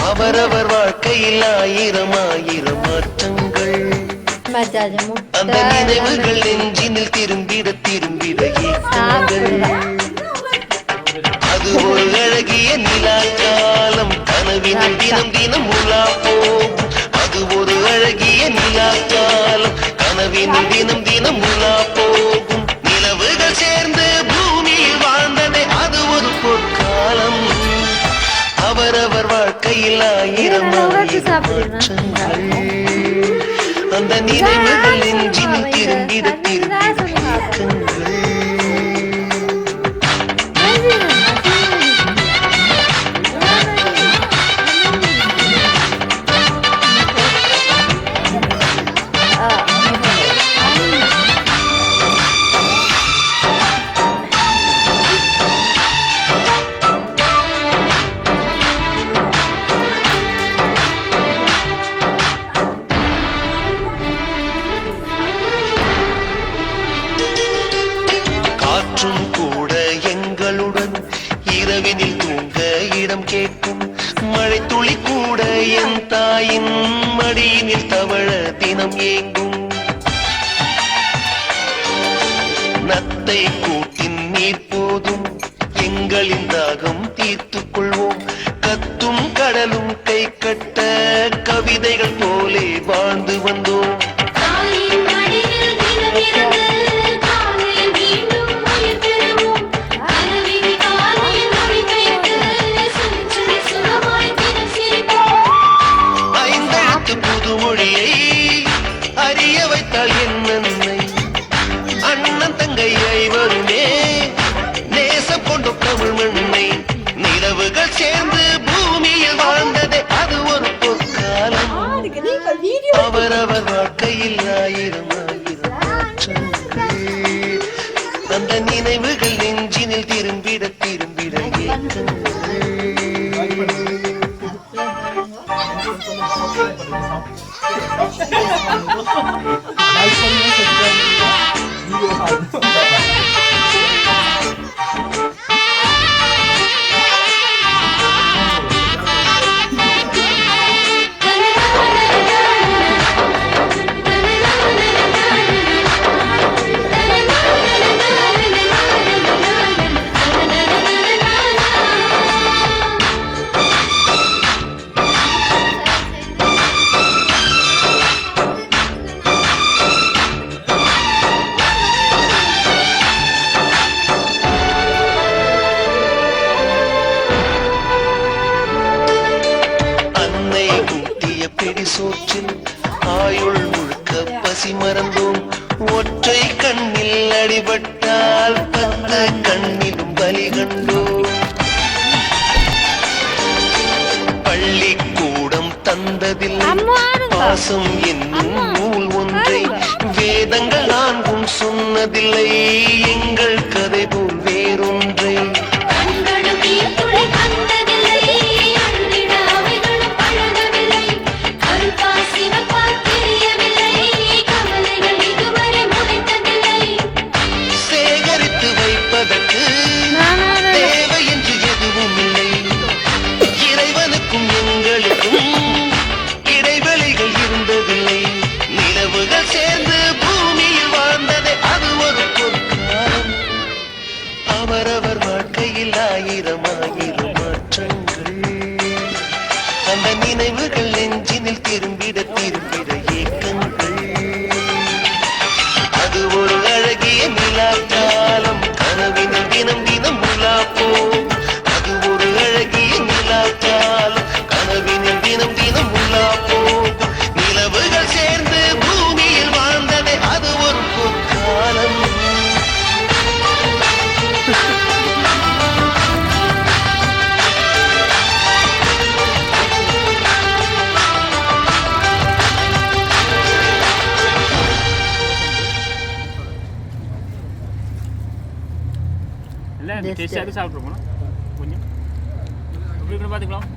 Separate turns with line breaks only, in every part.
அவரவர் வாழ்க்கையில் ஆயிரம் ஆயிரம் மாற்றங்கள் அந்த நினைவுகள் நெஞ்சினில் திரும்பிட திரும்பிட ஏக்கங்கள் அது ஒரு அழகிய நிலா காலம் கனவினில் தினம் தினம் உலா போகும் அது ஒரு அழகிய நிலா காலம் கனவினில் தினம் தினம் உலா போகும் நிலவுகள் சேர்ந்து பூமியில் வாழ்ந்ததே அது ஒரு பொற்காலம் அவரவர் வாழ்க்கையில் ஆயிரம் ஆயிரம் மாற்றங்கள் அந்த நினைவுகள் நெஞ்சினில் திரும்பிட திரும்பிட ஏக்கங்கள் காற்றும் கூட எங்களுடன் இரவினில் தூங்க இடம் கேட்கும் மழை துளி கூட என் தாயின் மடியினில் தவழ தினம் ஏங்கும் நத்தை கூட்டின் நீர் போதும் எங்களின் தாகம் தீர்த்துக் கொள்வோம் கத்தும் கடலும் கை கட்ட கவிதைகள் போலே வாழ்ந்து வந்தோம் அறிய வைத்தால் என்னை அண்ணன் தங்கை ஐவருமே நேசம் கொண்டு தமிழ் மண்ணை நிலவுகள் சேர்ந்து பூமியில் வாழ்ந்ததே அது ஒரு பொற்காலம் அவரவர் வாழ்க்கையில் ஆயிரம் ஆயிரம் மாற்றங்கள் அந்த நினைவுகள் நெஞ்சினில் திரும்பிட திரும்பிட ஏக்கங்கள் சோற்றில் ஆயுள் முழுக்க பசி மறந்தோம் ஒற்றை கண்ணில் அடிபட்டால் 10 கண்ணிலும் பலி கண்டோம் பள்ளிக்கூடம் தந்ததில்லை பாசம் என்னும் நூல் ஒன்றை வேதங்கள் 4 சொன்னதில்லை எங்கள் கதை போல் வேறொன்றை அவரவர் வாழ்க்கையில் ஆயிரம் ஆயிரம் மாற்றங்கள் அந்த நினைவுகள் நெஞ்சினில் திரும்பிட திரும்பிட ஏக்கங்கள் அது ஒரு அழகிய நிலா காலம் கனவினில் தினம் தினம் உலா போகும் அது ஒரு அழகிய நிலா காலம் கனவினில் தினம் தினம் உலா போகும் நிலவுகள் சேர்ந்து பூமியில் வாழ்ந்ததே அது ஒரு பொற்காலம்
டேஸ்டாக சாப்பிட்ருப்போம் கொஞ்சம் எப்படி கூட பார்த்துக்கலாம்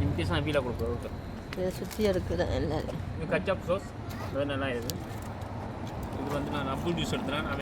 இன்கேஸ் நான் வீட்டில் கொடுப்பேன்
இதை சுற்றி இருக்குது எல்லாரும்
இது கச்சாப் சோஸ் அது நல்லா இது வந்து நான் அப்புள் ஜூஸ் எடுத்துகிறேன்